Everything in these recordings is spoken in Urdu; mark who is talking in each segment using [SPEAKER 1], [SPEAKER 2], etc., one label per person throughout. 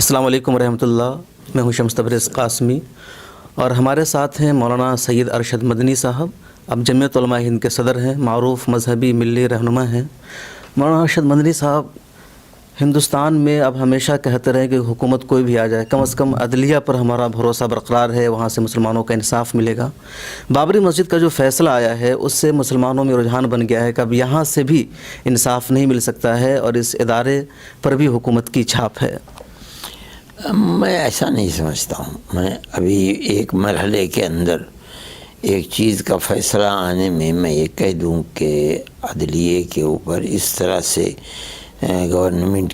[SPEAKER 1] السلام علیکم ورحمۃ اللہ. میں ہوں شمس تبریز قاسمی اور ہمارے ساتھ ہیں مولانا سید ارشد مدنی صاحب. اب جمعیت علماء ہند کے صدر ہیں, معروف مذہبی ملی رہنما ہیں. مولانا ارشد مدنی صاحب ہندوستان میں اب ہمیشہ کہتے رہے کہ حکومت کوئی بھی آ جائے, کم از کم عدلیہ پر ہمارا بھروسہ برقرار ہے, وہاں سے مسلمانوں کا انصاف ملے گا. بابری مسجد کا جو فیصلہ آیا ہے اس سے مسلمانوں میں رجحان بن گیا ہے کہ اب یہاں سے بھی انصاف نہیں مل سکتا ہے اور اس ادارے پر بھی حکومت کی چھاپ ہے.
[SPEAKER 2] میں ایسا نہیں سمجھتا ہوں. میں ابھی ایک مرحلے کے اندر ایک چیز کا فیصلہ آنے میں یہ کہہ دوں کہ عدلیے کے اوپر اس طرح سے گورنمنٹ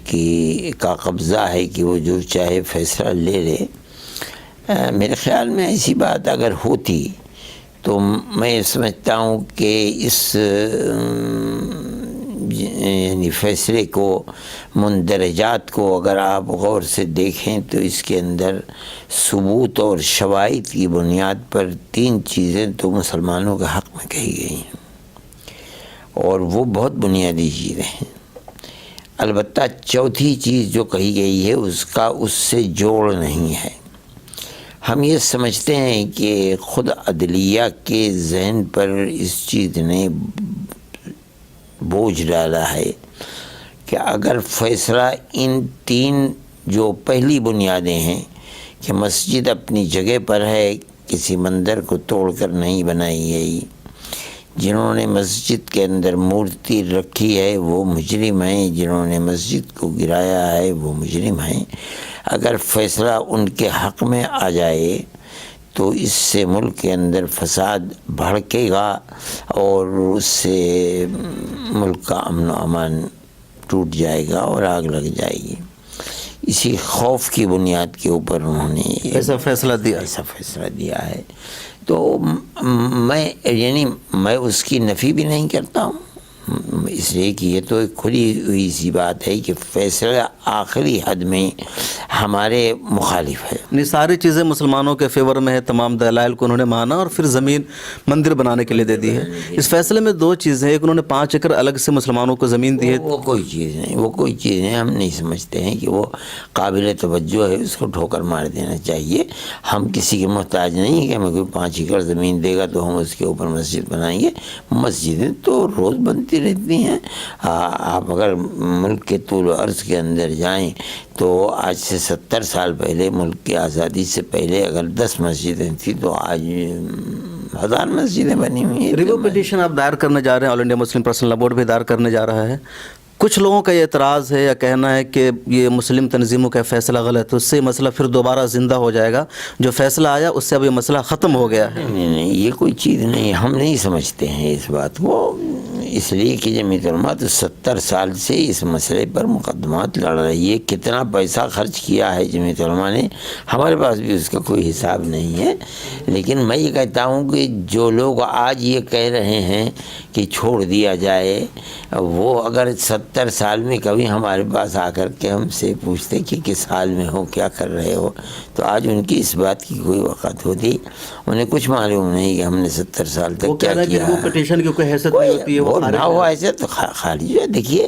[SPEAKER 2] کا قبضہ ہے کہ وہ جو چاہے فیصلہ لے لے. میرے خیال میں ایسی بات اگر ہوتی تو میں سمجھتا ہوں کہ اس یعنی فیصلے کو, مندرجات کو اگر آپ غور سے دیکھیں تو اس کے اندر ثبوت اور شواہد کی بنیاد پر 3 چیزیں تو مسلمانوں کے حق میں کہی گئی ہیں اور وہ بہت بنیادی چیزیں ہیں. البتہ چوتھی چیز جو کہی گئی ہے اس سے جوڑ نہیں ہے. ہم یہ سمجھتے ہیں کہ خود عدلیہ کے ذہن پر اس چیز نے بوجھ ڈالا ہے کہ اگر فیصلہ ان 3 جو پہلی بنیادیں ہیں کہ مسجد اپنی جگہ پر ہے, کسی مندر کو توڑ کر نہیں بنائی گئی, جنہوں نے مسجد کے اندر مورتی رکھی ہے وہ مجرم ہیں, جنہوں نے مسجد کو گرایا ہے وہ مجرم ہیں, اگر فیصلہ ان کے حق میں آ جائے تو اس سے ملک کے اندر فساد بھڑکے گا اور اس سے ملک کا امن و امان ٹوٹ جائے گا اور آگ لگ جائے گی. اسی خوف کی بنیاد کے اوپر انہوں نے ایسا فیصلہ دیا ہے. تو میں اس کی نفی بھی نہیں کرتا ہوں, اس لیے کہ یہ تو ایک کھلی ہوئی سی بات ہے کہ فیصلہ آخری حد میں ہمارے مخالف ہے.
[SPEAKER 1] نہیں, ساری چیزیں مسلمانوں کے فیور میں ہے, تمام دلائل کو انہوں نے مانا اور پھر زمین مندر بنانے کے لیے دے دی ہے. اس فیصلے میں 2 چیزیں, ایک انہوں نے 5 ایکڑ الگ سے مسلمانوں کو زمین دی ہے.
[SPEAKER 2] وہ کوئی چیز نہیں, ہم نہیں سمجھتے ہیں کہ وہ قابل توجہ ہے, اس کو ٹھوکر مار دینا چاہیے. ہم کسی کے محتاج نہیں ہیں کہ ہمیں کوئی 5 ایکڑ زمین دے گا تو ہم اس کے اوپر مسجد بنائیں گے. مسجدیں تو روز بنتی رہتی ہیں. آپ اگر ملک کے طول و عرض کے اندر جائیں تو آج سے 70 سال پہلے, ملک کی آزادی سے پہلے اگر 10 مسجدیں تھیں تو آج 1000 مسجدیں بنی ہوئی ہیں.
[SPEAKER 1] ریویو پٹیشن آپ دائر کرنے جا رہے ہیں, آل انڈیا مسلم پرسنل لا بورڈ بھی دائر کرنے جا رہا ہے. کچھ لوگوں کا یہ اعتراض ہے یا کہنا ہے کہ یہ مسلم تنظیموں کا فیصلہ غلط ہے, اس سے مسئلہ پھر دوبارہ زندہ ہو جائے گا. جو فیصلہ آیا اس سے اب یہ مسئلہ ختم ہو گیا ہے.
[SPEAKER 2] نہیں, یہ کوئی چیز نہیں, ہم نہیں سمجھتے ہیں اس بات کو. اس لیے کہ جمعیت علماء تو 70 سال سے اس مسئلے پر مقدمات لڑ رہی ہے. کتنا پیسہ خرچ کیا ہے جمعیت علماء نے, ہمارے پاس بھی اس کا کوئی حساب نہیں ہے. لیکن میں یہ کہتا ہوں کہ جو لوگ آج یہ کہہ رہے ہیں کہ چھوڑ دیا جائے, وہ اگر 70 سال میں کبھی ہمارے پاس آ کر کے ہم سے پوچھتے کہ کس حال میں ہو, کیا کر رہے ہو, تو آج ان کی اس بات کی کوئی وقت ہوتی. انہیں کچھ معلوم نہیں کہ ہم نے 70 سال تک کیا کیا.
[SPEAKER 1] وہ پٹیشن کی کوئی حیثیت نہیں ہوتی ہے,
[SPEAKER 2] وہ نہ ہوا ایسے تو خارج ہے. دیکھیے,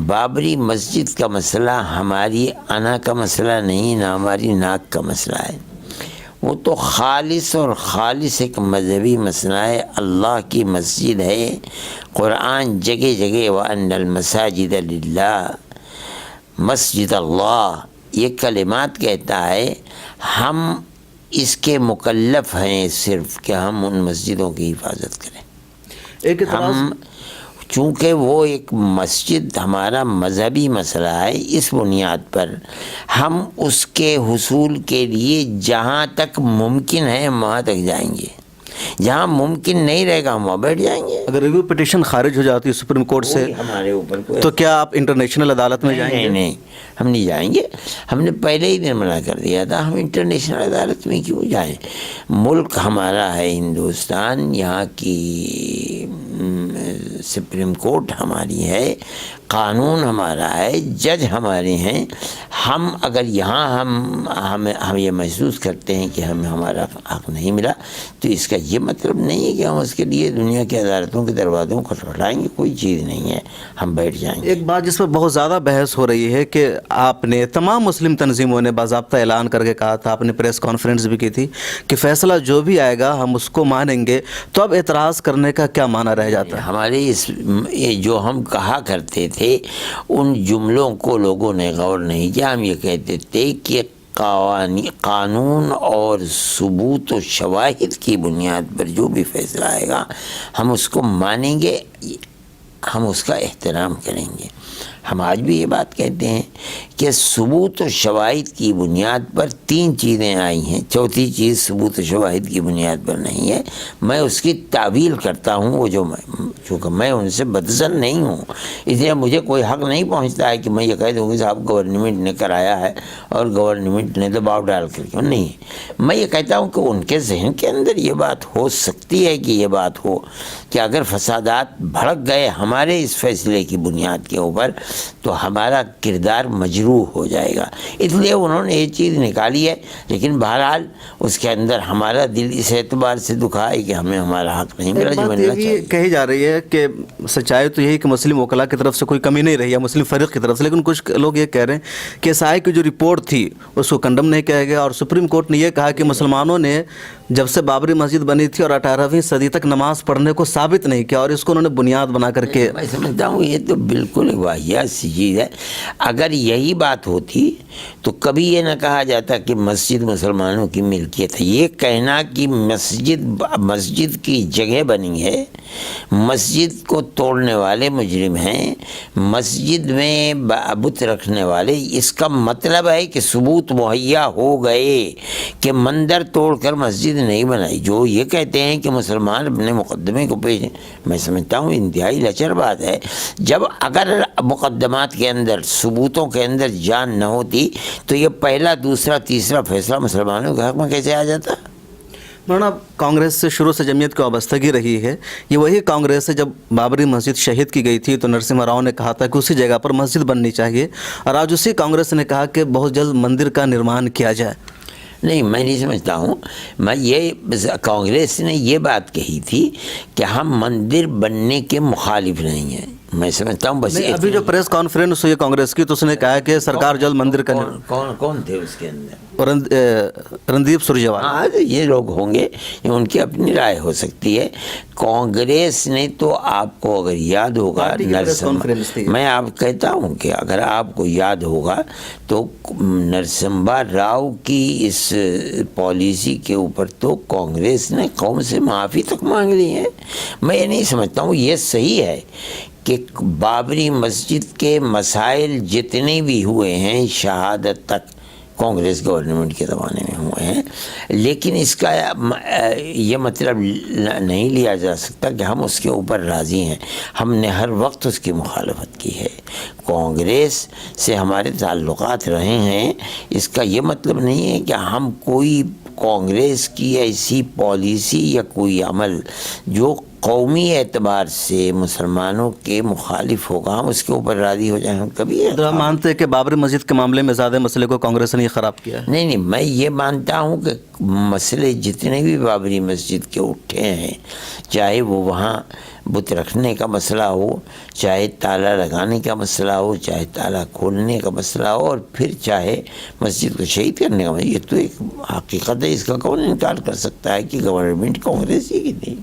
[SPEAKER 2] بابری مسجد کا مسئلہ ہماری انا کا مسئلہ نہیں, نہ ہماری ناک کا مسئلہ ہے. وہ تو خالص اور خالص ایک مذہبی مسئلہ ہے. اللہ کی مسجد ہے. قرآن جگہ جگہ وَأَنَّ الْمَسَاجِدَ لِلَّهِ, مسجد اللہ, یہ کلمات کہتا ہے. ہم اس کے مکلف ہیں صرف کہ ہم ان مسجدوں کی حفاظت کریں. ہم چونکہ وہ ایک مسجد ہمارا مذہبی مسئلہ ہے, اس بنیاد پر ہم اس کے حصول کے لیے جہاں تک ممکن ہے وہاں تک جائیں گے, جہاں ممکن نہیں رہے گا ہم وہاں بیٹھ جائیں گے.
[SPEAKER 1] اگر ریویو پٹیشن خارج ہو جاتی ہے سپریم کورٹ سے
[SPEAKER 2] ہمارے اوپر
[SPEAKER 1] تو کیا آپ انٹرنیشنل عدالت میں جائیں گے؟
[SPEAKER 2] نہیں, ہم نہیں جائیں گے. ہم نے پہلے ہی دن منع کر دیا تھا, ہم انٹرنیشنل عدالت میں کیوں جائیں. ملک ہمارا ہے ہندوستان, یہاں کی سپریم کورٹ ہماری ہے, قانون ہمارا ہے، جج ہمارے ہیں. ہم اگر یہاں ہم یہ محسوس کرتے ہیں کہ ہمیں ہمارا حق نہیں ملا، تو اس کا یہ مطلب نہیں ہے کہ ہم اس کے لیے دنیا کی عدالتوں کے دروازوں کو کھٹکھٹائیں گے. کوئی چیز نہیں ہے، ہم بیٹھ جائیں گے.
[SPEAKER 1] ایک بات جس پر بہت زیادہ بحث ہو رہی ہے کہ آپ نے تمام مسلم تنظیموں نے باضابطہ اعلان کر کے کہا تھا، آپ نے پریس کانفرنس بھی کی تھی کہ فیصلہ جو بھی آئے گا ہم اس کو مانیں گے، تو اب اعتراض کرنے کا کیا معنی رہ جاتا ہے؟
[SPEAKER 2] ہمارے یہ جو ہم کہا کرتے تھے ان جملوں کو لوگوں نے غور نہیں کیا. ہم یہ کہتے تھے کہ قانون اور ثبوت و شواہد کی بنیاد پر جو بھی فیصلہ آئے گا ہم اس کو مانیں گے، ہم اس کا احترام کریں گے. ہم آج بھی یہ بات کہتے ہیں کہ ثبوت و شواہد کی بنیاد پر 3 چیزیں آئی ہیں، چوتھی چیز ثبوت و شواہد کی بنیاد پر نہیں ہے. میں اس کی تعویل کرتا ہوں، وہ جو چونکہ میں ان سے بدظن نہیں ہوں، اس لیے مجھے کوئی حق نہیں پہنچتا ہے کہ میں یہ کہہ دوں کہ صاحب گورنمنٹ نے کرایا ہے اور گورنمنٹ نے دباؤ ڈال کر کیوں نہیں. میں یہ کہتا ہوں کہ ان کے ذہن کے اندر یہ بات ہو سکتی ہے کہ یہ بات ہو کہ اگر فسادات بھڑک گئے ہمارے اس فیصلے کی بنیاد کے اوپر تو ہمارا کردار مجروح ہو جائے گا. اس لیے انہوں نے یہ چیز نکالی ہے. لیکن بہرحال اس کے اندر ہمارا دل اس اعتبار سے دکھا ہے کہ ہمیں ہمارا حق نہیں ملا جو ملنا چاہیے.
[SPEAKER 1] کہی جا رہی ہے کہ سچائی تو یہی کہ مسلم وکلاء کی طرف سے کوئی کمی نہیں رہی ہے، مسلم فریق کی طرف سے، لیکن کچھ لوگ یہ کہہ رہے ہیں کہ ایس آئی کی جو رپورٹ تھی اس کو کنڈم نہیں کیا گیا، اور سپریم کورٹ نے یہ کہا کہ مسلمانوں نے جب سے بابری مسجد بنی تھی اور 18ویں صدی تک نماز پڑھنے کو ثابت نہیں کیا، اور اس کو انہوں نے بنیاد بنا کر کے.
[SPEAKER 2] میں سمجھتا ہوں یہ تو بالکل واحد سی چیز ہے. اگر یہی بات ہوتی تو کبھی یہ نہ کہا جاتا کہ مسجد مسلمانوں کی ملکیت ہے. یہ کہنا کہ مسجد کی جگہ بنی ہے، مسجد کو توڑنے والے مجرم ہیں، مسجد میں بت رکھنے والے، اس کا مطلب ہے کہ ثبوت مہیا ہو گئے کہ مندر توڑ کر مسجد نہیں بنائی. جو یہ کہتے ہیں کہ مسلمان اپنے مقدمے کو پیش، میں سمجھتا ہوں انتہائی لچر بات ہے. جب اگر مقدمات کے اندر ثبوتوں کے اندر جان نہ ہوتی تو یہ پہلا دوسرا تیسرا فیصلہ مسلمانوں کے حق میں کیسے آ جاتا؟
[SPEAKER 1] مولانا، کانگریس سے شروع سے جمعیت کی وابستگی رہی ہے. یہ وہی کانگریس ہے جب بابری مسجد شہید کی گئی تھی تو نرسمہا راؤ نے کہا تھا کہ اسی جگہ پر مسجد بننی چاہیے، اور آج اسی کانگریس نے کہا کہ بہت جلد مندر کا نرمان کیا جائے.
[SPEAKER 2] نہیں، میں نہیں سمجھتا ہوں. کانگریس نے یہ بات کہی تھی کہ ہم مندر بننے کے مخالف نہیں ہیں. میں سمجھتا ہوں بس
[SPEAKER 1] ابھی جو پریس کانفرنس ہوئی کانگریس کی تو اس نے کہا کہ سرکار جلد مندر کا
[SPEAKER 2] کون تھے اس کے اندر؟
[SPEAKER 1] رندیپ سرجیوالا.
[SPEAKER 2] ہاں، یہ لوگ ہوں گے، یہ ان کی اپنی رائے ہو سکتی ہے. کانگریس نے تو آپ کو اگر یاد ہوگا، میں آپ کہتا ہوں کہ اگر آپ کو یاد ہوگا تو نرسمہا راؤ کی اس پالیسی کے اوپر تو کانگریس نے قوم سے معافی تک مانگ لی ہے. میں یہ نہیں سمجھتا ہوں یہ صحیح ہے کہ بابری مسجد کے مسائل جتنے بھی ہوئے ہیں شہادت تک کانگریس گورنمنٹ کے زمانے میں ہوئے ہیں، لیکن اس کا یہ مطلب نہیں لیا جا سکتا کہ ہم اس کے اوپر راضی ہیں. ہم نے ہر وقت اس کی مخالفت کی ہے. کانگریس سے ہمارے تعلقات رہے ہیں. اس کا یہ مطلب نہیں ہے کہ ہم کوئی کانگریس کی ایسی پالیسی یا کوئی عمل جو قومی اعتبار سے مسلمانوں کے مخالف ہوگا ہم اس کے اوپر راضی ہو جائیں. ہم کبھی
[SPEAKER 1] مانتے ہیں کہ بابری مسجد کے معاملے میں زیادہ مسئلے کو کانگریس نے خراب کیا ہے؟
[SPEAKER 2] نہیں، میں یہ مانتا ہوں کہ مسئلے جتنے بھی بابری مسجد کے اٹھے ہیں، چاہے وہ وہاں بت رکھنے کا مسئلہ ہو، چاہے تالا لگانے کا مسئلہ ہو، چاہے تالا کھولنے کا مسئلہ ہو، اور پھر چاہے مسجد کو شہید کرنے کا مسئلہ، یہ تو ایک حقیقت ہے. اس کا کون انکار کر سکتا ہے کہ گورنمنٹ کانگریس ہی کی تھی.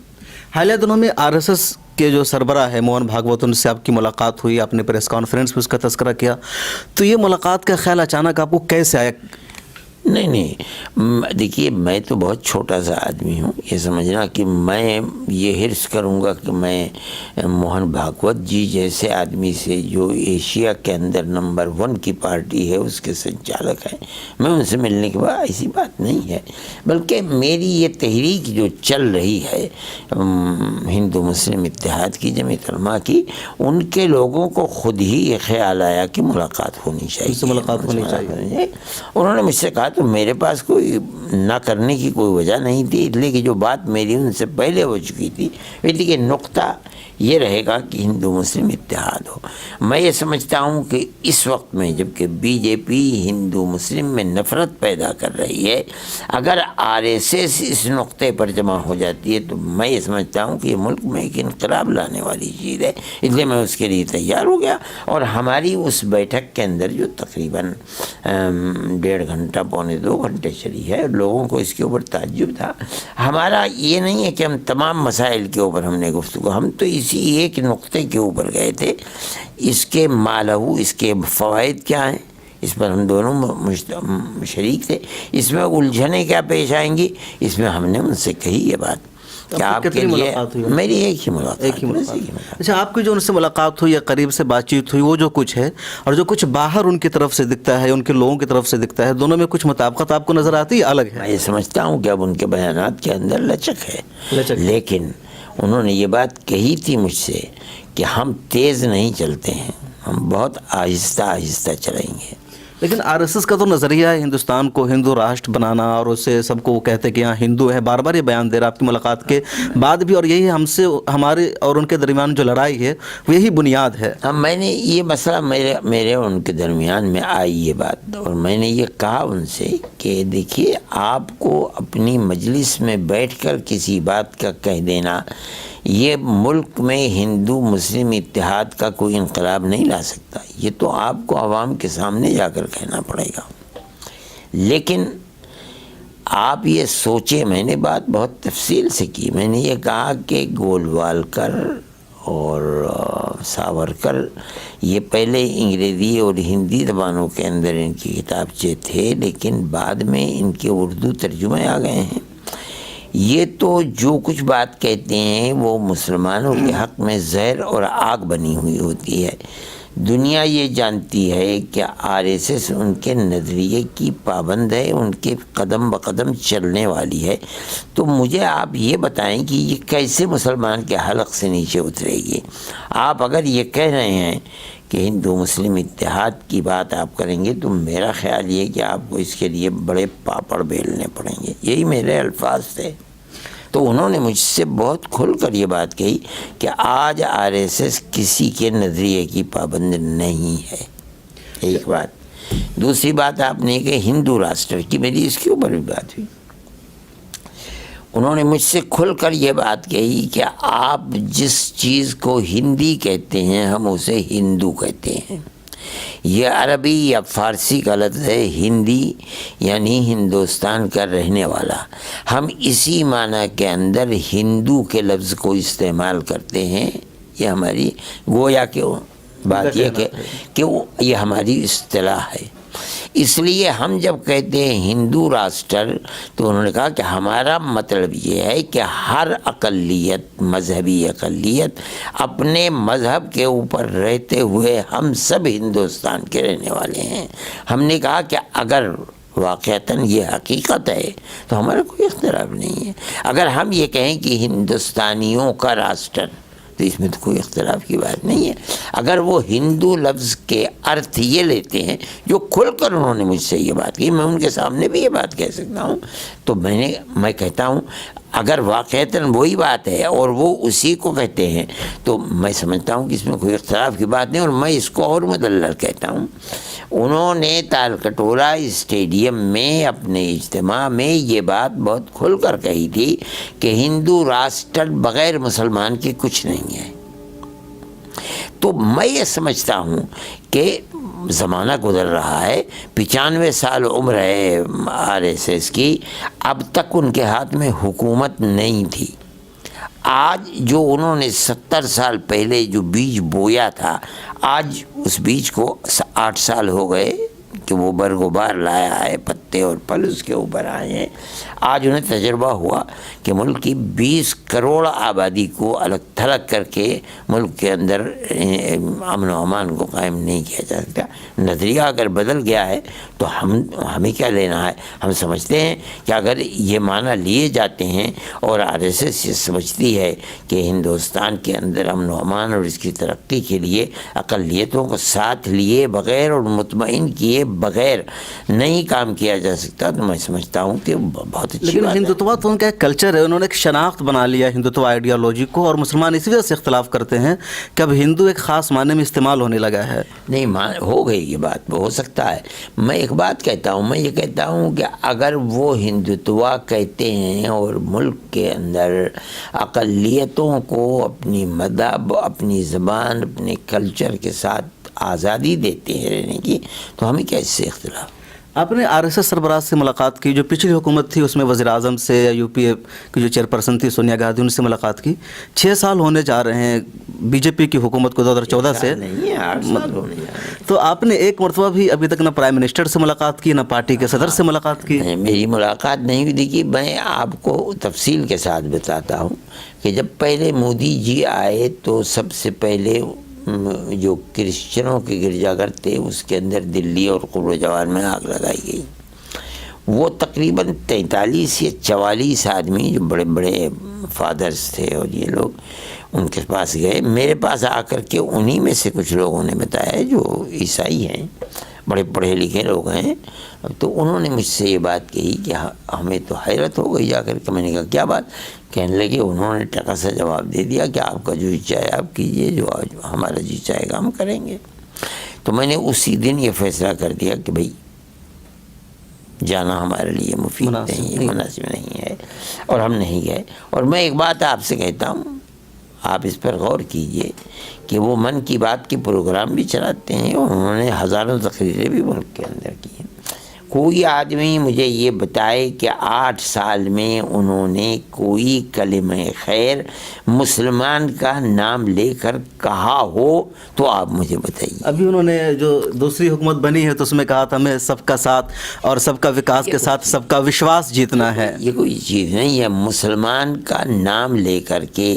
[SPEAKER 1] حالیہ دنوں میں RSS کے جو سربراہ ہے موہن بھاگوت، ان سے آپ کی ملاقات ہوئی، آپ نے پریس کانفرنس میں اس کا تذکرہ کیا، تو یہ ملاقات کا خیال اچانک آپ کو کیسے آیا؟
[SPEAKER 2] نہیں، دیکھیے میں تو بہت چھوٹا سا آدمی ہوں. یہ سمجھنا کہ میں یہ حرص کروں گا کہ میں موہن بھاگوت جی جیسے آدمی سے جو ایشیا کے اندر نمبر 1 کی پارٹی ہے اس کے سنچالک ہیں، میں ان سے ملنے کے بعد ایسی بات نہیں ہے. بلکہ میری یہ تحریک جو چل رہی ہے ہندو مسلم اتحاد کی، جمعیت علماء کی، ان کے لوگوں کو خود ہی یہ خیال آیا کہ ملاقات ہونی چاہیے.
[SPEAKER 1] ملاقات ہونی چاہیے.
[SPEAKER 2] انہوں نے مجھ سے کہا تو میرے پاس کوئی نہ کرنے کی کوئی وجہ نہیں تھی، اس لیے کہ جو بات میری ان سے پہلے ہو چکی تھی، اس لیے کہ نقطہ یہ رہے گا کہ ہندو مسلم اتحاد ہو۔ میں یہ سمجھتا ہوں کہ اس وقت میں جب کہ بی جے پی ہندو مسلم میں نفرت پیدا کر رہی ہے، اگر آر ایس ایس اس نقطے پر جمع ہو جاتی ہے تو میں یہ سمجھتا ہوں کہ یہ ملک میں ایک انقلاب لانے والی چیز ہے، اس لیے میں اس کے لیے تیار ہو گیا۔ اور ہماری اس بیٹھک کے اندر جو تقریباً 1.5 گھنٹہ پونے 2 گھنٹے چلی ہے، لوگوں کو اس کے اوپر تعجب تھا۔ ہمارا یہ نہیں ہے کہ ہم تمام مسائل کے اوپر ہم نے گفتگو، ہم تو اسی ایک نقطے کے اوپر گئے تھے، اس کے مالہو، اس کے فوائد کیا ہیں، اس پر ہم دونوں شریک تھے۔ اس میں الجھنیں کیا پیش آئیں گی، اس میں ہم نے ان سے کہی یہ بات کہ آپ کے لیے میری ایک ہی ملاقات۔
[SPEAKER 1] اچھا، آپ کی جو ان سے ملاقات ہوئی یا قریب سے بات چیت ہوئی، وہ جو کچھ ہے اور جو کچھ باہر ان کی طرف سے دکھتا ہے، ان کے لوگوں کی طرف سے دکھتا ہے، دونوں میں کچھ مطابقت آپ کو نظر آتی ہے؟ الگ ہے؟
[SPEAKER 2] میں یہ سمجھتا ہوں کہ اب ان کے بیانات کے اندر لچک ہے، لیکن انہوں نے یہ بات کہی تھی مجھ سے کہ ہم تیز نہیں چلتے ہیں، ہم بہت آہستہ آہستہ چلیں گے۔
[SPEAKER 1] لیکن آر ایس ایس کا تو نظریہ ہے ہندوستان کو ہندو راشٹر بنانا، اور اسے سب کو وہ کہتے ہیں کہ یہاں ہندو ہے، بار بار یہ بیان دے رہا آپ کی ملاقات کے بعد بھی، اور یہی ہم سے ہمارے اور ان کے درمیان جو لڑائی ہے وہ یہی بنیاد ہے۔
[SPEAKER 2] میں نے یہ مسئلہ میرے ان کے درمیان میں آئی یہ بات، اور میں نے یہ کہا ان سے کہ دیکھیے، آپ کو اپنی مجلس میں بیٹھ کر کسی بات کا کہہ دینا یہ ملک میں ہندو مسلم اتحاد کا کوئی انقلاب نہیں لا سکتا، یہ تو آپ کو عوام کے سامنے جا کر کہنا پڑے گا۔ لیکن آپ یہ سوچیں، میں نے بات بہت تفصیل سے کی، میں نے یہ کہا کہ گولوالکر اور ساورکر یہ پہلے انگریزی اور ہندی زبانوں کے اندر ان کی کتابچے تھے، لیکن بعد میں ان کے اردو ترجمے آ گئے ہیں۔ یہ تو جو کچھ بات کہتے ہیں وہ مسلمانوں کے حق میں زہر اور آگ بنی ہوئی ہوتی ہے۔ دنیا یہ جانتی ہے کہ آر ایس ایس ان کے نظریے کی پابند ہے، ان کے قدم بقدم چلنے والی ہے۔ تو مجھے آپ یہ بتائیں کہ یہ کیسے مسلمان کے حلق سے نیچے اترے گی؟ آپ اگر یہ کہہ رہے ہیں کہ ہندو مسلم اتحاد کی بات آپ کریں گے تو میرا خیال یہ کہ آپ کو اس کے لیے بڑے پاپڑ بیلنے پڑیں گے، یہی میرے الفاظ تھے۔ تو انہوں نے مجھ سے بہت کھل کر یہ بات کہی کہ آج آر ایس ایس کسی کے نظریے کی پابند نہیں ہے، ایک بات۔ دوسری بات آپ نے کہ ہندو راشٹر کی، میری اس کے اوپر بھی بات ہوئی، انہوں نے مجھ سے کھل کر یہ بات کہی کہ آپ جس چیز کو ہندی کہتے ہیں ہم اسے ہندو کہتے ہیں۔ یہ عربی یا فارسی کا لفظ ہے، ہندی یعنی ہندوستان کا رہنے والا۔ ہم اسی معنی کے اندر ہندو کے لفظ کو استعمال کرتے ہیں، یہ ہماری گویا کہ بات یہ کہ یہ ہماری اصطلاح ہے۔ اس لیے ہم جب کہتے ہیں ہندو راشٹر تو انہوں نے کہا کہ ہمارا مطلب یہ ہے کہ ہر اقلیت، مذہبی اقلیت اپنے مذہب کے اوپر رہتے ہوئے ہم سب ہندوستان کے رہنے والے ہیں۔ ہم نے کہا کہ اگر واقعتاً یہ حقیقت ہے تو ہمارا کوئی اختلاف نہیں ہے۔ اگر ہم یہ کہیں کہ ہندوستانیوں کا راشٹر تو اس میں تو کوئی اختلاف کی بات نہیں ہے۔ اگر وہ ہندو لفظ کے ارتھ یہ لیتے ہیں جو کھل کر انہوں نے مجھ سے یہ بات کی، میں ان کے سامنے بھی یہ بات کہہ سکتا ہوں، تو میں کہتا ہوں اگر واقعتاً وہی بات ہے اور وہ اسی کو کہتے ہیں تو میں سمجھتا ہوں کہ اس میں کوئی اختلاف کی بات نہیں، اور میں اس کو اور مدلل کہتا ہوں۔ انہوں نے تال کٹورا اسٹیڈیم میں اپنے اجتماع میں یہ بات بہت کھل کر کہی تھی کہ ہندو راشٹر بغیر مسلمان کے کچھ نہیں ہے۔ تو میں یہ سمجھتا ہوں کہ زمانہ گزر رہا ہے، 95 سال عمر ہے آر ایس ایس کی، اب تک ان کے ہاتھ میں حکومت نہیں تھی۔ آج جو انہوں نے 70 سال پہلے جو بیج بویا تھا، آج اس بیج کو 8 سال ہو گئے کہ وہ برگوبار لایا ہے، پتے اور پھل اس کے اوپر آئے ہیں۔ آج انہیں تجربہ ہوا کہ ملک کی 20 کروڑ آبادی کو الگ تھلگ کر کے ملک کے اندر امن و امان کو قائم نہیں کیا جا سکتا۔ نظریہ اگر بدل گیا ہے تو ہمیں کیا لینا ہے؟ ہم سمجھتے ہیں کہ اگر یہ معنی لیے جاتے ہیں اور آر ایس ایس یہ سمجھتی ہے کہ ہندوستان کے اندر امن و امان اور اس کی ترقی کے لیے اقلیتوں کو ساتھ لیے بغیر اور مطمئن کیے بغیر نہیں کام کیا جا سکتا تو میں سمجھتا ہوں کہ بہت اچھی
[SPEAKER 1] لیکن
[SPEAKER 2] بات ہے.
[SPEAKER 1] ہندوتوا تو ان کا ایک کلچر ہے, انہوں نے ایک شناخت بنا لیا ہندوتوا آئیڈیالوجی کو, اور مسلمان اسی وجہ سے اختلاف کرتے ہیں کہ اب ہندو ایک خاص معنی میں استعمال ہونے لگا ہے.
[SPEAKER 2] نہیں ہو گئی یہ بات, ہو سکتا ہے. میں ایک بات کہتا ہوں, میں یہ کہتا ہوں کہ اگر وہ ہندوتوا کہتے ہیں اور ملک کے اندر اقلیتوں کو اپنی مذہب, اپنی زبان, اپنے کلچر کے ساتھ آزادی دیتے ہیں رہنے کی, تو ہمیں کیا اس سے اختلاف؟
[SPEAKER 1] آپ نے آر ایس ایس سربراہ سے ملاقات کی, جو پچھلی حکومت تھی اس میں وزیر اعظم سے, یا یو پی اے کی جو چیئرپرسن تھی سونیا گاندھی, ان سے ملاقات کی. 6 سال ہونے جا رہے ہیں بی جے پی کی حکومت کو 2014 سے.
[SPEAKER 2] نہیں 8 سال ہونے جا رہے ہیں.
[SPEAKER 1] تو آپ نے ایک مرتبہ بھی ابھی تک نہ پرائم منسٹر سے ملاقات کی, نہ پارٹی کے صدر سے ملاقات کی.
[SPEAKER 2] میری ملاقات نہیں ہوئی. دیکھیے میں آپ کو تفصیل کے ساتھ بتاتا ہوں کہ جب پہلے مودی جی آئے تو سب سے پہلے جو کرسچنوں کے گرجا گھر تھے اس کے اندر دلی اور قبر جوان میں آگ لگائی گئی. وہ تقریباً 43 یا 44 آدمی جو بڑے بڑے فادرز تھے اور یہ لوگ ان کے پاس گئے. میرے پاس آ کر کے انہی میں سے کچھ لوگوں نے بتایا جو عیسائی ہیں, بڑے پڑھے لکھے لوگ ہیں, تو انہوں نے مجھ سے یہ بات کہی کہ ہمیں تو حیرت ہو گئی جا کر کے. میں نے کہا کیا بات؟ کہنے لگے, انہوں نے ٹکا سا جواب دے دیا کہ آپ کا جو جی چاہے آپ کیجئے, جو ہمارا جی چاہے گا ہم کریں گے. تو میں نے اسی دن یہ فیصلہ کر دیا کہ بھئی جانا ہمارے لیے مفید نہیں ہے, مناسب نہیں ہے, اور ہم نہیں گئے. اور میں ایک بات آپ سے کہتا ہوں, آپ اس پر غور کیجئے کہ وہ من کی بات کے پروگرام بھی چلاتے ہیں اور انہوں نے ہزاروں تقریریں بھی ملک کے اندر کی ہیں. کوئی آدمی مجھے یہ بتائے کہ 8 سال میں انہوں نے کوئی کلمہ خیر مسلمان کا نام لے کر کہا ہو تو آپ مجھے بتائیے.
[SPEAKER 1] ابھی انہوں نے جو دوسری حکومت بنی ہے تو اس میں کہا تھا ہمیں سب کا ساتھ اور سب کا وکاس کے ساتھ سب کا وشواس جیتنا ہے.
[SPEAKER 2] یہ کوئی چیز نہیں ہے. مسلمان کا نام لے کر کے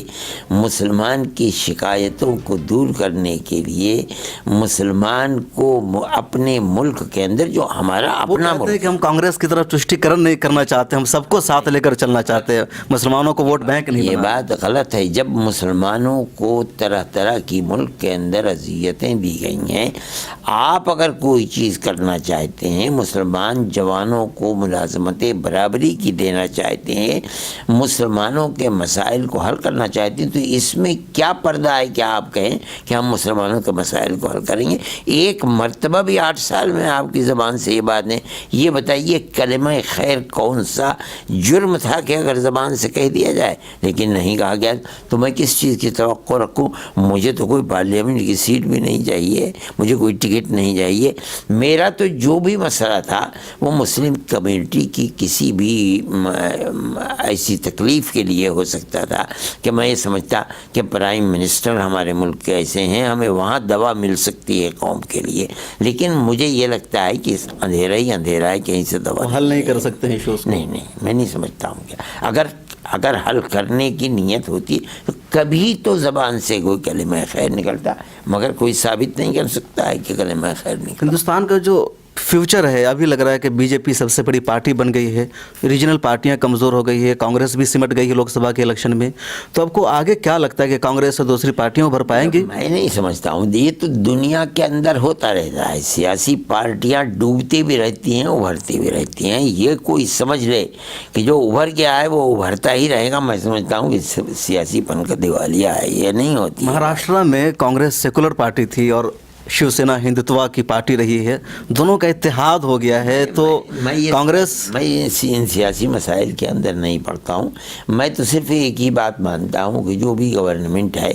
[SPEAKER 2] مسلمان کی شکایتوں کو دور کرنے کے لیے مسلمان کو اپنے ملک کے اندر جو ہمارا اپنا
[SPEAKER 1] کہتے ہیں کہ ہم کانگریس کی طرف تشدد نہیں کرنا چاہتے, ہم سب کو ساتھ لے کر چلنا چاہتے ہیں, مسلمانوں کو ووٹ بینک نہیں.
[SPEAKER 2] یہ بات غلط ہے. جب مسلمانوں کو طرح طرح کی ملک کے اندر اذیتیں دی گئی ہیں, آپ اگر کوئی چیز کرنا چاہتے ہیں, مسلمان جوانوں کو ملازمت برابری کی دینا چاہتے ہیں, مسلمانوں کے مسائل کو حل کرنا چاہتے ہیں, تو اس میں کیا پردہ ہے کہ آپ کہیں کہ ہم مسلمانوں کے مسائل کو حل کریں گے؟ ایک مرتبہ بھی 8 سال میں آپ کی زبان سے یہ بات نہیں. یہ بتائیے کلمہ خیر کون سا جرم تھا کہ اگر زبان سے کہہ دیا جائے لیکن نہیں کہا گیا؟ تو میں کس چیز کی توقع رکھوں؟ مجھے تو کوئی پارلیمنٹ کی سیٹ بھی نہیں چاہیے, مجھے کوئی ٹکٹ نہیں چاہیے. میرا تو جو بھی مسئلہ تھا وہ مسلم کمیونٹی کی کسی بھی ایسی تکلیف کے لیے ہو سکتا تھا کہ میں یہ سمجھتا کہ پرائم منسٹر ہمارے ملک کے ایسے ہیں, ہمیں وہاں دوا مل سکتی ہے قوم کے لیے. لیکن مجھے یہ لگتا ہے کہ اندھیرا ہی اندھیرا ہے, کہیں سے دوا
[SPEAKER 1] حل نہیں کر سکتے ہیں ایشوز کو.
[SPEAKER 2] نہیں, میں نہیں سمجھتا ہوں کہ اگر حل کرنے کی نیت ہوتی تو کبھی تو زبان سے کوئی کلمہ خیر نکلتا, مگر کوئی ثابت نہیں کر سکتا ہے کہ کلمہ خیر نکلتا.
[SPEAKER 1] ہندوستان کا جو فیوچر ہے, ابھی لگ رہا ہے کہ بی جے پی سب سے بڑی پارٹی بن گئی ہے, ریجنل پارٹیاں کمزور ہو گئی ہے, کانگریس بھی سمٹ گئی ہے لوک سبھا کے الیکشن میں. تو آپ کو آگے کیا لگتا ہے کہ کانگریس اور دوسری پارٹیاں ابھر پائیں گی؟
[SPEAKER 2] میں نہیں سمجھتا ہوں. یہ تو دنیا کے اندر ہوتا رہتا ہے, سیاسی پارٹیاں ڈوبتی بھی رہتی ہیں, ابھرتی بھی رہتی ہیں. یہ کوئی سمجھ لے کہ جو ابھر کے آئے وہ ابھرتا ہی رہے گا, میں سمجھتا ہوں کہ سیاسی پن کا دیوالیہ ہے, یہ نہیں ہوتی.
[SPEAKER 1] مہاراشٹر میں کانگریس سیکولر پارٹی تھی اور شیو سینا ہندوتوا کی پارٹی رہی ہے, دونوں کا اتحاد ہو گیا ہے. تو کانگریس,
[SPEAKER 2] میں ان سیاسی مسائل کے اندر نہیں پڑتا ہوں. میں تو صرف ایک ہی بات مانتا ہوں کہ جو بھی گورنمنٹ ہے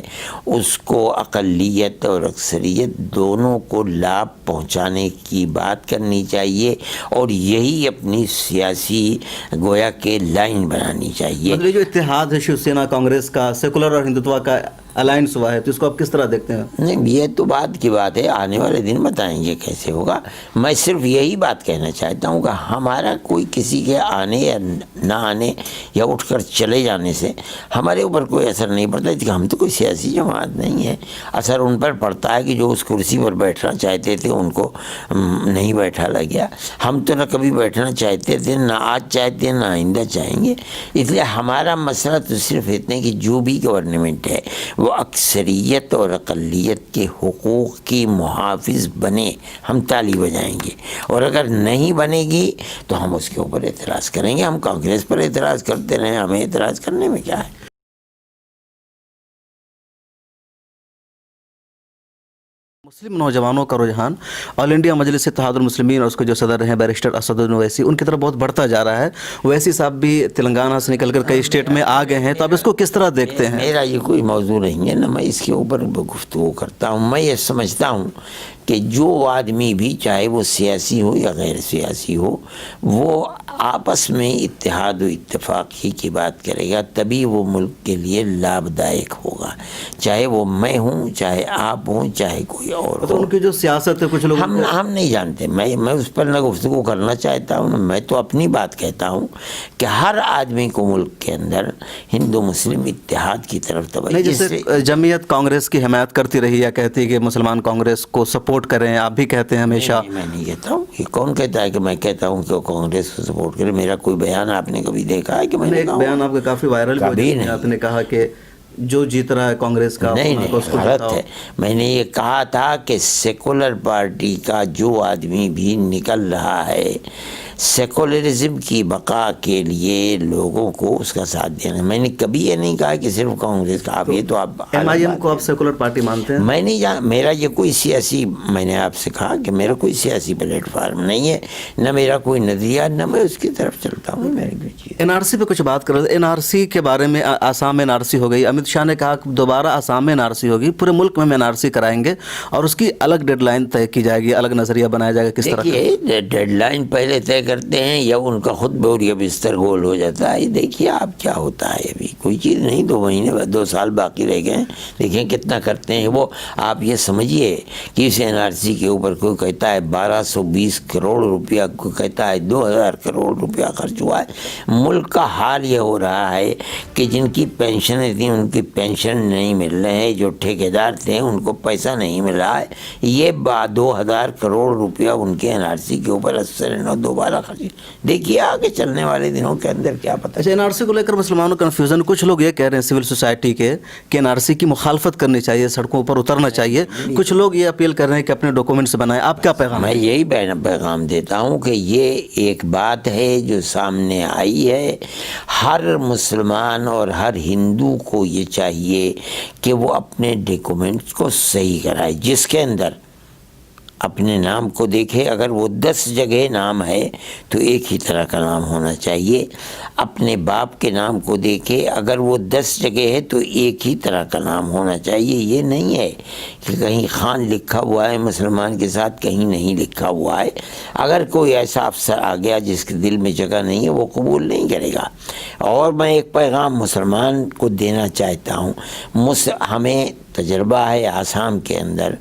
[SPEAKER 2] اس کو اقلیت اور اکثریت دونوں کو لابھ پہنچانے کی بات کرنی چاہیے, اور یہی اپنی سیاسی گویا کے لائن بنانی چاہیے.
[SPEAKER 1] مطلب جو اتحاد ہے شیو سینا کانگریس کا, سیکولر اور ہندوتوا کا الائنس ہوا ہے, تو اس کو آپ کس طرح دیکھتے ہیں؟
[SPEAKER 2] نہیں, یہ تو بعد کی بات ہے, آنے والے دن بتائیں گے کیسے ہوگا. میں صرف یہی بات کہنا چاہتا ہوں کہ ہمارا کوئی کسی کے آنے یا نہ آنے یا اٹھ کر چلے جانے سے ہمارے اوپر کوئی اثر نہیں پڑتا, کہ ہم تو کوئی سیاسی جماعت نہیں ہے. اثر ان پر پڑتا ہے کہ جو اس کرسی پر بیٹھنا چاہتے تھے ان کو نہیں بیٹھا گیا. ہم تو نہ کبھی بیٹھنا چاہتے تھے, نہ آج چاہتے ہیں, نہ آئندہ چاہیں گے. اس لیے ہمارا مسئلہ تو صرف اتنا کہ جو بھی گورنمنٹ ہے وہ اکثریت اور اقلیت کے حقوق کی محافظ بنے، ہم تالی بجائیں گے، اور اگر نہیں بنے گی تو ہم اس کے اوپر اعتراض کریں گے۔ ہم کانگریس پر اعتراض کرتے رہیں، ہمیں اعتراض کرنے میں کیا ہے۔
[SPEAKER 1] مسلم نوجوانوں کا رجحان آل انڈیا مجلس اتحاد المسلمین اور اس کے جو صدر ہیں بیرسٹر اسد الدین اویسی، ان کی طرف بہت بڑھتا جا رہا ہے۔ اویسی صاحب بھی تلنگانہ سے نکل کر کئی اسٹیٹ میں آ گئے ہیں، تو آپ اس کو کس طرح دیکھتے ہیں؟
[SPEAKER 2] میرا یہ کوئی موضوع نہیں ہے، نہ میں اس کے اوپر گفتگو کرتا ہوں۔ میں یہ سمجھتا ہوں کہ جو آدمی بھی، چاہے وہ سیاسی ہو یا غیر سیاسی ہو، وہ آپس میں اتحاد و اتفاق ہی کی بات کرے گا، تبھی وہ ملک کے لیے لابھدائک ہوگا، چاہے وہ میں ہوں، چاہے آپ ہوں، چاہے کوئی اور ہو۔
[SPEAKER 1] تو ان کی جو سیاست ہے، کچھ لوگ
[SPEAKER 2] ہم نہیں جانتے، میں اس پر نہ گفتگو کرنا چاہتا ہوں، میں تو اپنی بات کہتا ہوں کہ ہر آدمی کو ملک کے اندر ہندو مسلم اتحاد کی طرف توجہ،
[SPEAKER 1] جیسے جمعیت کانگریس کی حمایت کرتی رہی ہے، کہتی ہے کہ مسلمان کانگریس کو سپورٹ کریں، آپ بھی کہتے ہیں ہمیشہ۔
[SPEAKER 2] میں نہیں کہتا ہوں، یہ کون کہتا ہے کہ میں کہتا ہوں کہ وہ کانگریس کو سپورٹ کرے؟ میرا کوئی بیان آپ نے کبھی دیکھا ہے کہ میں نے
[SPEAKER 1] ایک بیان آپ کا کافی وائرل ہوا جس میں آپ نے کہا کہ جو جیت رہا ہے کانگریس کا،
[SPEAKER 2] نہیں غلط ہے۔ میں نے یہ کہا تھا کہ سیکولر پارٹی کا جو آدمی بھی نکل رہا ہے، سیکولرزم کی بقا کے لیے لوگوں کو اس کا ساتھ دینا۔ میں نے کبھی یہ نہیں کہا کہ صرف کانگریس کا، آپ یہ تو آپ
[SPEAKER 1] ایم آئی ایم کو آپ سیکولر پارٹی مانتے ہیں؟
[SPEAKER 2] میں نہیں میرا یہ کوئی سیاسی، میں نے آپ سے کہا کہ میرا کوئی سیاسی پلیٹ فارم نہیں ہے، نہ میرا کوئی نظریہ، نہ میں اس کی طرف چلتا ہوں۔
[SPEAKER 1] این آر سی پہ کچھ بات کر رہے تھے، این آر سی کے بارے میں۔ آسام میں این آر سی ہو گئی، امت شاہ نے کہا کہ دوبارہ آسام میں این آر سی ہوگی، پورے ملک میں این آر سی کرائیں گے اور اس کی الگ ڈیڈ لائن طے کی جائے گی، الگ نظریہ بنایا جائے گا کس طرح۔
[SPEAKER 2] دیکھیے ڈیڈ لائن پہلے طے کرتے ہیں یا ان کا خود بوریا بستر گول ہو جاتا ہے۔ دیکھیے آپ کیا ہوتا ہے، ابھی کوئی چیز نہیں، 2 مہینے بعد 2 سال باقی رہ گئے ہیں، دیکھیں کتنا کرتے ہیں وہ۔ آپ یہ سمجھیے کہ اس این آر سی کے اوپر کوئی کہتا ہے 1220 کروڑ روپیہ، کوئی کہتا ہے 2000 کروڑ روپیہ خرچ ہوا ہے۔ ملک کا حال یہ ہو رہا ہے کہ جن کی پینشنیں تھیں ان کی پینشن نہیں مل رہے ہیں، جو ٹھیکیدار تھے ان کو پیسہ نہیں مل رہا ہے۔ یہ 2000 کروڑ روپیہ ان کے این آر سی کے اوپر اثر دوبارہ خرچ۔ دیکھیے آگے چلنے والے دنوں کے اندر کیا پتہ۔
[SPEAKER 1] اچھا، این آر سی کو لے کر مسلمانوں کا کنفیوژن، کچھ لوگ یہ کہہ رہے ہیں سول سوسائٹی کے کہ این آر سی کی مخالفت کرنی چاہیے، سڑکوں پر اترنا چاہیے، کچھ لوگ یہ اپیل کر رہے ہیں کہ اپنے ڈاکومنٹس بنائیں۔ آپ کیا پیغام؟
[SPEAKER 2] میں یہی پیغام دیتا ہوں کہ یہ ایک بات ہے جو سامنے آئی ہے، ہر مسلمان اور ہر ہندو کو یہ چاہیے کہ وہ اپنے ڈاکومنٹس کو صحیح کرائے، جس کے اندر اپنے نام کو دیکھے، اگر وہ 10 جگہ نام ہے تو ایک ہی طرح کا نام ہونا چاہیے۔ اپنے باپ کے نام کو دیکھے، اگر وہ 10 جگہ ہے تو ایک ہی طرح کا نام ہونا چاہیے۔ یہ نہیں ہے کہ کہیں خان لکھا ہوا ہے مسلمان کے ساتھ، کہیں نہیں لکھا ہوا ہے۔ اگر کوئی ایسا افسر آ گیا جس کے دل میں جگہ نہیں ہے، وہ قبول نہیں کرے گا۔ اور میں ایک پیغام مسلمان کو دینا چاہتا ہوں، ہمیں تجربہ ہے آسام کے اندر،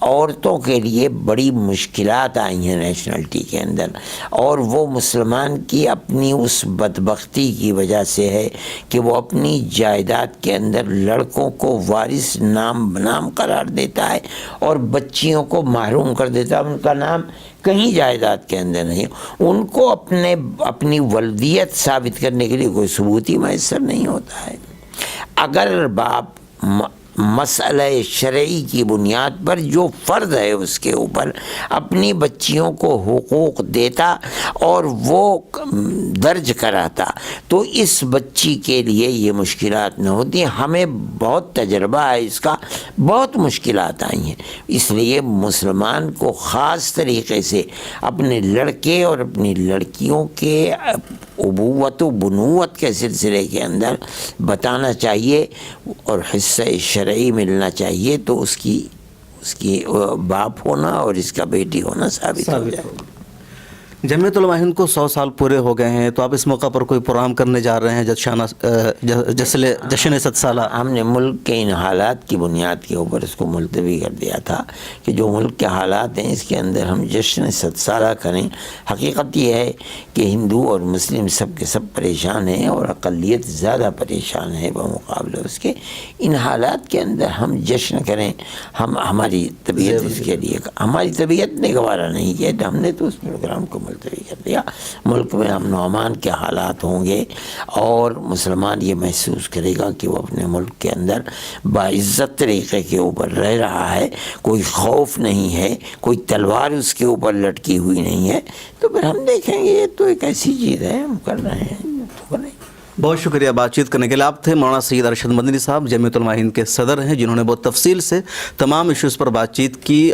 [SPEAKER 2] عورتوں کے لیے بڑی مشکلات آئی ہیں نیشنلٹی کے اندر، اور وہ مسلمان کی اپنی اس بدبختی کی وجہ سے ہے کہ وہ اپنی جائیداد کے اندر لڑکوں کو وارث نام قرار دیتا ہے اور بچیوں کو محروم کر دیتا ہے، ان کا نام کہیں جائیداد کے اندر نہیں۔ ان کو اپنی ولدیت ثابت کرنے کے لیے کوئی ثبوت ہی میسر نہیں ہوتا ہے۔ اگر باپ مسئلہ شرعی کی بنیاد پر جو فرض ہے اس کے اوپر اپنی بچیوں کو حقوق دیتا اور وہ درج کراتا تو اس بچی کے لیے یہ مشکلات نہ ہوتی۔ ہمیں بہت تجربہ ہے اس کا، بہت مشکلات آئی ہیں۔ اس لیے مسلمان کو خاص طریقے سے اپنے لڑکے اور اپنی لڑکیوں کے ابوت و بنوت کے سلسلے کے اندر بتانا چاہیے اور حصہ شرعی ملنا چاہیے، تو اس کی باپ ہونا اور اس کا بیٹی ہونا ثابت ہو جائے۔
[SPEAKER 1] جمعیت علماء ہند کو 100 سال پورے ہو گئے ہیں، تو آپ اس موقع پر کوئی پروگرام کرنے جا رہے ہیں جشن 7 سالہ؟
[SPEAKER 2] ہم نے ملک کے ان حالات کی بنیاد کے اوپر اس کو ملتوی کر دیا تھا کہ جو ملک کے حالات ہیں اس کے اندر ہم جشن 7 سالہ کریں۔ حقیقت یہ ہے کہ ہندو اور مسلم سب کے سب پریشان ہیں اور اقلیت زیادہ پریشان ہے بمقابلہ اس کے۔ ان حالات کے اندر ہم جشن کریں، ہماری طبیعت اس کے لیے، ہماری طبیعت نے گوارا نہیں کیا، تو ہم نے تو اس پروگرام کو ملتوی کر دیا. ملک میں امن و امان کے حالات ہوں گے اور مسلمان یہ محسوس کرے گا کہ وہ اپنے ملک کے اندر باعزت طریقے کے اوپر رہ رہا ہے, کوئی خوف نہیں ہے, کوئی تلوار اس کے اوپر لٹکی ہوئی نہیں ہے. تو پھر ہم دیکھیں گے یہ تو ایک ایسی چیز ہے, ہم کر رہے ہیں تو کریں.
[SPEAKER 1] بہت شکریہ بات چیت کرنے کے لیے. آپ تھے مولانا سید ارشد مدنی صاحب, جمعیت علماء ہند کے صدر ہیں, جنہوں نے بہت تفصیل سے تمام ایشوز پر بات چیت کی.